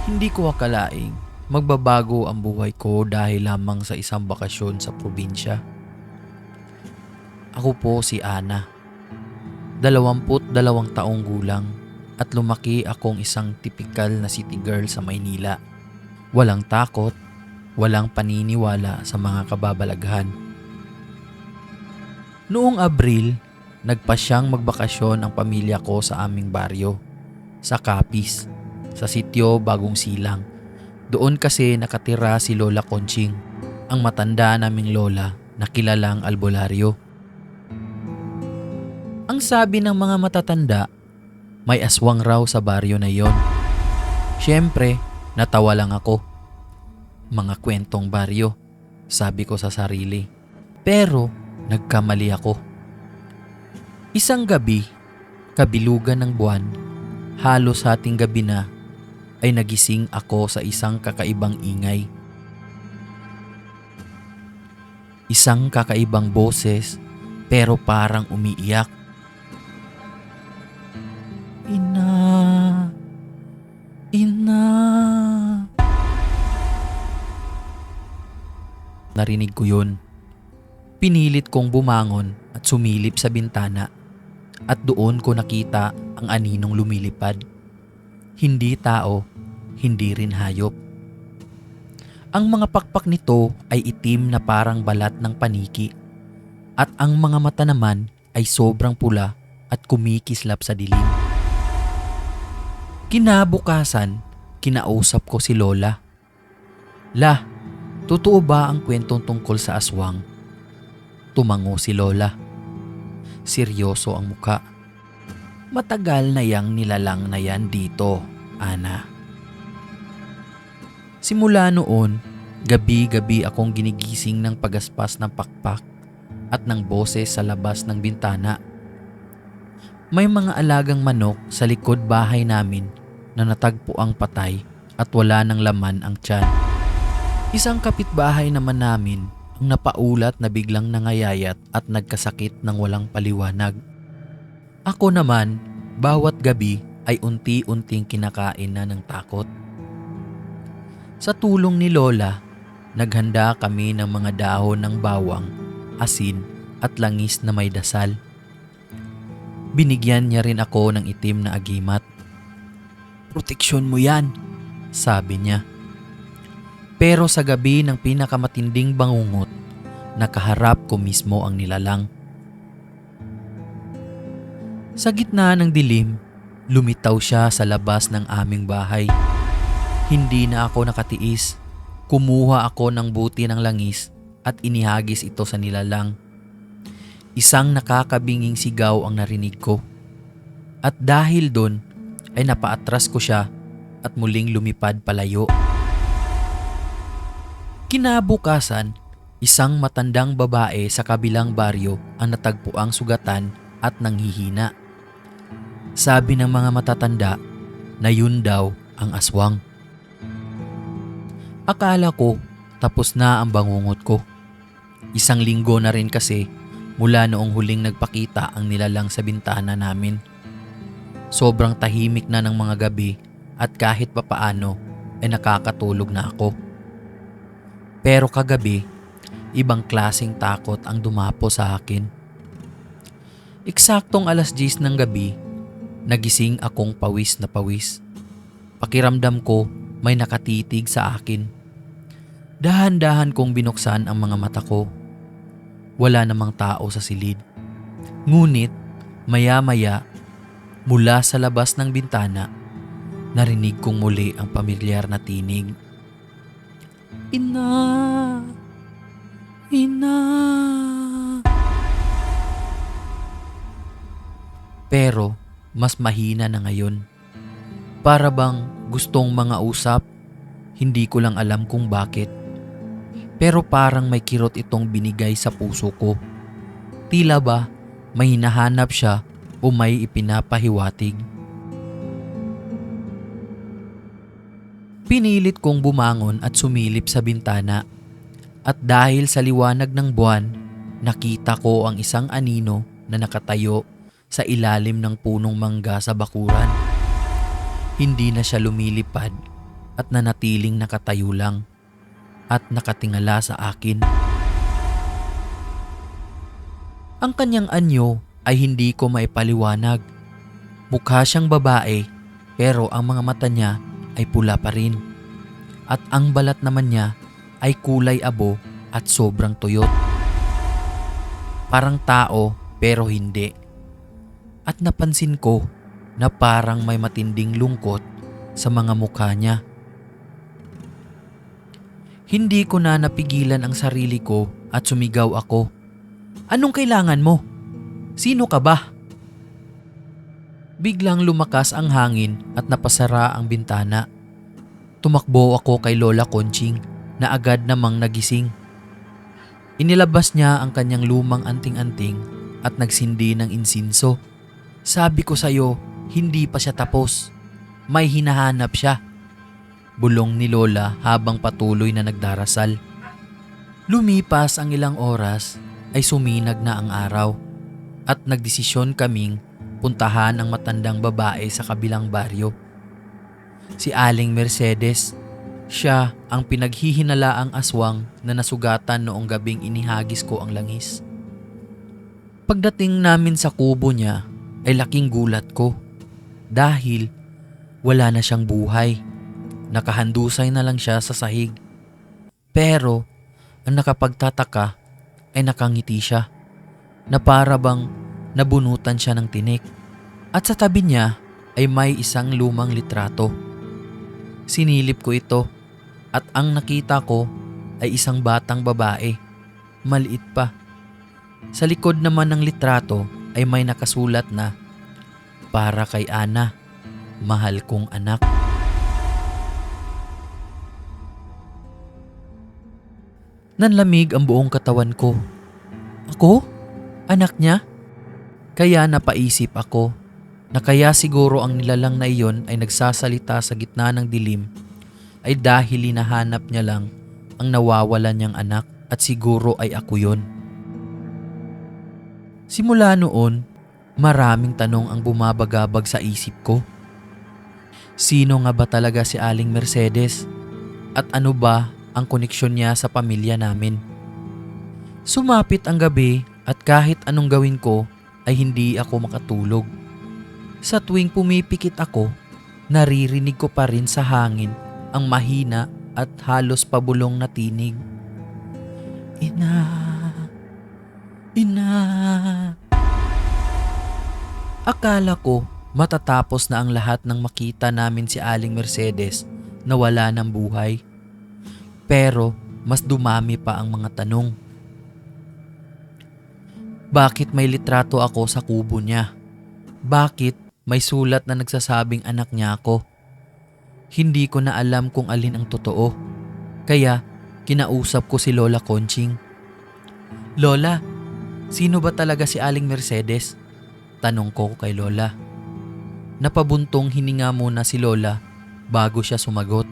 Hindi ko akalaing magbabago ang buhay ko dahil lamang sa isang bakasyon sa probinsya. Ako po si Ana, 22 taong gulang at lumaki akong isang tipikal na city girl sa Maynila. Walang takot, walang paniniwala sa mga kababalaghan. Noong Abril, nagpasyang magbakasyon ang pamilya ko sa aming baryo, sa Capiz, sa sitio Bagong Silang. Doon kasi nakatira si Lola Conching, ang matanda naming lola na kilalang albularyo. Ang sabi ng mga matatanda, may aswang raw sa baryo na yon. Siyempre, natawa lang ako. Mga kwentong baryo, sabi ko sa sarili. Pero nagkamali ako. Isang gabi, kabilugan ng buwan, halos hating gabi na, ay nagising ako sa isang kakaibang ingay. Isang kakaibang boses pero parang umiiyak. Ina, ina. Narinig ko yun. Pinilit kong bumangon at sumilip sa bintana at doon ko nakita ang aninong lumilipad. Hindi tao, hindi rin hayop. Ang mga pakpak nito ay itim na parang balat ng paniki at ang mga mata naman ay sobrang pula at kumikislap sa dilim. Kinabukasan, kinausap ko si Lola. La, totoo ba ang kwentong tungkol sa aswang? Tumango si Lola. Seryoso ang muka. Matagal na yang nilalang na yan dito, Ana. Simula noon, gabi-gabi akong ginigising ng pagaspas ng pakpak at ng boses sa labas ng bintana. May mga alagang manok sa likod bahay namin na natagpo ang patay at wala ng laman ang tiyan. Isang kapitbahay naman namin ang napaulat na biglang nangayayat at nagkasakit ng walang paliwanag. Ako naman, bawat gabi ay unti-unting kinakain na ng takot. Sa tulong ni Lola, naghanda kami ng mga dahon ng bawang, asin at langis na may dasal. Binigyan niya rin ako ng itim na agimat. Proteksyon mo yan, sabi niya. Pero sa gabi ng pinakamatinding bangungot, nakaharap ko mismo ang nilalang. Sa gitna ng dilim, lumitaw siya sa labas ng aming bahay. Hindi na ako nakatiis. Kumuha ako ng buti ng langis at inihagis ito sa nilalang. Isang nakakabinging sigaw ang narinig ko. At dahil doon ay napaatras ko siya at muling lumipad palayo. Kinabukasan, isang matandang babae sa kabilang baryo ang natagpuang sugatan at nanghihina. Sabi ng mga matatanda na yun daw ang aswang. Akala ko tapos na ang bangungot ko. Isang linggo na rin kasi mula noong huling nagpakita ang nilalang sa bintana namin. Sobrang tahimik na ng mga gabi at kahit papaano ay nakakatulog na ako. Pero kagabi, ibang klaseng takot ang dumapo sa akin. Eksaktong 10:00 ng gabi, nagising akong pawis na pawis. Pakiramdam ko may nakatitig sa akin. Dahan-dahan kong binuksan ang mga mata ko. Wala namang tao sa silid. Ngunit, maya-maya, mula sa labas ng bintana, narinig kong muli ang pamilyar na tinig. Ina! Ina! Pero, mas mahina na ngayon. Para bang gustong mga usap, hindi ko lang alam kung bakit. Pero parang may kirot itong binigay sa puso ko. Tila ba may hinahanap siya o may ipinapahiwatig. Pinilit kong bumangon at sumilip sa bintana. At dahil sa liwanag ng buwan, nakita ko ang isang anino na nakatayo sa ilalim ng punong mangga sa bakuran. Hindi na siya lumilipad, at nanatiling nakatayo lang at nakatingala sa akin. Ang kanyang anyo ay hindi ko maipaliwanag. Mukha siyang babae pero ang mga mata niya ay pula pa rin. At ang balat naman niya ay kulay abo at sobrang tuyot. Parang tao pero hindi. At napansin ko na parang may matinding lungkot sa mga mukha niya. Hindi ko na napigilan ang sarili ko at sumigaw ako. Anong kailangan mo? Sino ka ba? Biglang lumakas ang hangin at napasara ang bintana. Tumakbo ako kay Lola Conching na agad namang nagising. Inilabas niya ang kanyang lumang anting-anting at nagsindi ng insinso. Sabi ko sa'yo, hindi pa siya tapos. May hinahanap siya. Bulong ni Lola habang patuloy na nagdarasal. Lumipas ang ilang oras ay suminag na ang araw at nagdesisyon kaming puntahan ang matandang babae sa kabilang baryo. Si Aling Mercedes, siya ang pinaghihinalaang aswang na nasugatan noong gabing inihagis ko ang langis. Pagdating namin sa kubo niya ay laking gulat ko dahil wala na siyang buhay. Nakahandusay na lang siya sa sahig. Pero ang nakapagtataka ay nakangiti siya na para bang nabunutan siya ng tinik. At sa tabi niya ay may isang lumang litrato. Sinilip ko ito at ang nakita ko ay isang batang babae, maliit pa. Sa likod naman ng litrato ay may nakasulat na, "Para kay Ana, mahal kong anak." Nanlamig ang buong katawan ko. Ako? Anak niya? Kaya napaisip ako na kaya siguro ang nilalang na iyon ay nagsasalita sa gitna ng dilim ay dahil hinahanap niya lang ang nawawalan niyang anak at siguro ay ako yon. Simula noon, maraming tanong ang bumabagabag sa isip ko. Sino nga ba talaga si Aling Mercedes? At ano ba ang koneksyon niya sa pamilya namin? Sumapit ang gabi at kahit anong gawin ko ay hindi ako makatulog. Sa tuwing pumipikit ako, naririnig ko pa rin sa hangin ang mahina at halos pabulong na tinig. Ina, ina. Akala ko matatapos na ang lahat nang makita namin si Aling Mercedes na wala ng buhay. Pero mas dumami pa ang mga tanong. Bakit may litrato ako sa kubo niya? Bakit may sulat na nagsasabing anak niya ako? Hindi ko na alam kung alin ang totoo. Kaya kinausap ko si Lola Conching. Lola, sino ba talaga si Aling Mercedes? Tanong ko kay Lola. Napabuntong hininga muna si Lola bago siya sumagot.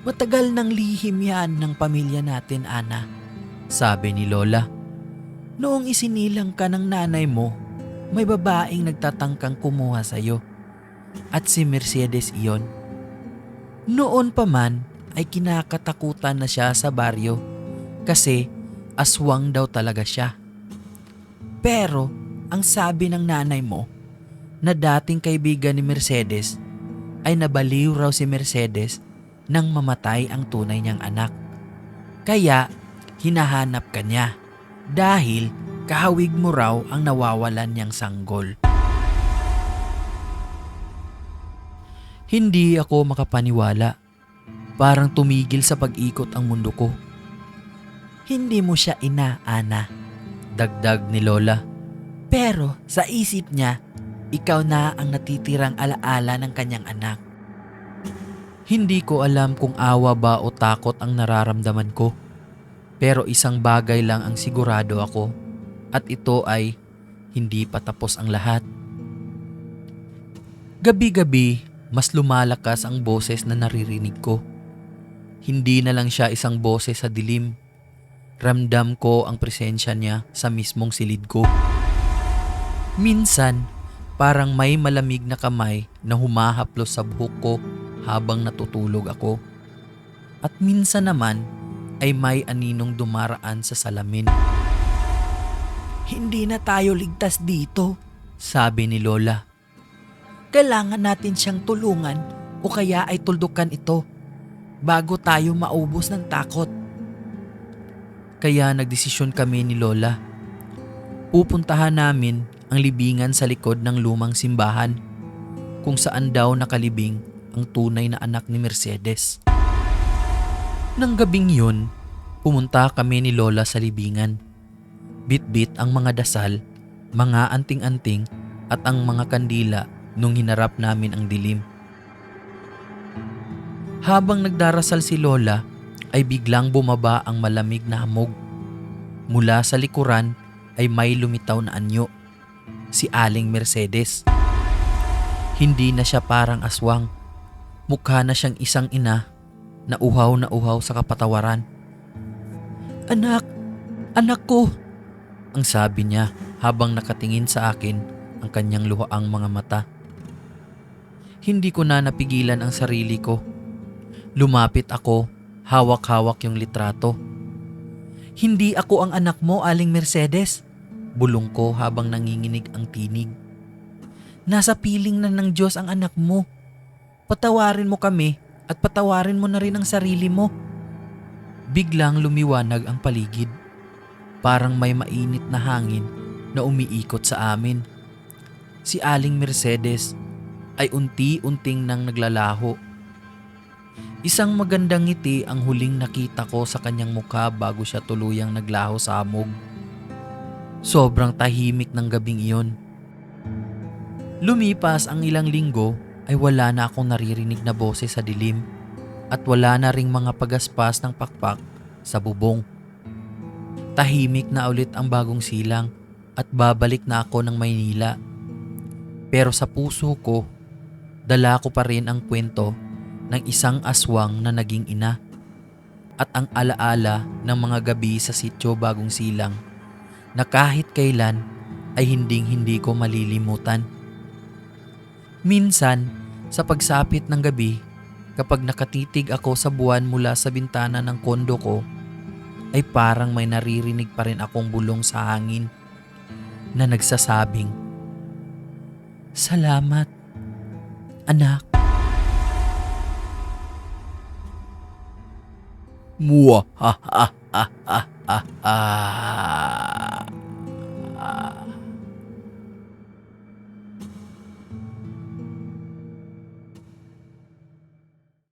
Matagal nang lihim yan ng pamilya natin, Ana, sabi ni Lola. Noong isinilang ka ng nanay mo, may babaeng nagtatangkang kumuha sa'yo. At si Mercedes iyon. Noon pa man ay kinakatakutan na siya sa baryo kasi aswang daw talaga siya. Pero ang sabi ng nanay mo na dating kaibigan ni Mercedes ay nabaliw raw si Mercedes nang mamatay ang tunay niyang anak. Kaya hinahanap ka niya dahil kahawig mo raw ang nawawalan niyang sanggol. Hindi ako makapaniwala. Parang tumigil sa pag-ikot ang mundo ko. Hindi mo siya ina, Ana, dagdag ni Lola. Pero sa isip niya, ikaw na ang natitirang alaala ng kanyang anak. Hindi ko alam kung awa ba o takot ang nararamdaman ko. Pero isang bagay lang ang sigurado ako at ito ay hindi pa tapos ang lahat. Gabi-gabi, mas lumalakas ang boses na naririnig ko. Hindi na lang siya isang boses sa dilim. Ramdam ko ang presensya niya sa mismong silid ko. Minsan, parang may malamig na kamay na humahaplos sa buhok ko habang natutulog ako. At minsan naman ay may aninong dumaraan sa salamin. Hindi na tayo ligtas dito. Sabi ni Lola. Kailangan natin siyang tulungan o kaya ay tuldukan ito bago tayo maubos ng takot. Kaya nagdesisyon kami ni Lola. Pupuntahan namin ang libingan sa likod ng lumang simbahan kung saan daw nakalibing ang tunay na anak ni Mercedes. Nang gabing yun, pumunta kami ni Lola sa libingan. Bit-bit ang mga dasal, mga anting-anting at ang mga kandila nung hinarap namin ang dilim. Habang nagdarasal si Lola ay biglang bumaba ang malamig na hamog. Mula sa likuran ay may lumitaw na anyo, si Aling Mercedes. Hindi na siya parang aswang, mukha na siyang isang ina na uhaw sa kapatawaran. Anak ko. Ang sabi niya habang nakatingin sa akin ang kanyang luhaang mga mata. Hindi ko na napigilan ang sarili ko. Lumapit ako, hawak-hawak yung litrato. Hindi ako ang anak mo, Aling Mercedes. Bulong ko habang nanginginig ang tinig. Nasa piling na ng Diyos ang anak mo. Patawarin mo kami at patawarin mo na rin ang sarili mo. Biglang lumiwanag ang paligid. Parang may mainit na hangin na umiikot sa amin. Si Aling Mercedes ay unti-unting nang naglalaho. Isang magandang ngiti ang huling nakita ko sa kanyang mukha bago siya tuluyang naglaho sa hamog. Sobrang tahimik ng gabing iyon. Lumipas ang ilang linggo ay wala na akong naririnig na boses sa dilim at wala na ring mga pagaspas ng pakpak sa bubong. Tahimik na ulit ang bagong silang at babalik na ako ng Maynila. Pero sa puso ko, dala ko pa rin ang kwento ng isang aswang na naging ina at ang alaala ng mga gabi sa sitio Bagong Silang na kahit kailan ay hinding-hindi ko malilimutan. Minsan, sa pagsapit ng gabi, kapag nakatitig ako sa buwan mula sa bintana ng kondo ko, ay parang may naririnig pa rin akong bulong sa hangin na nagsasabing, "Salamat, anak." Muah ha ha ha ha ha ha.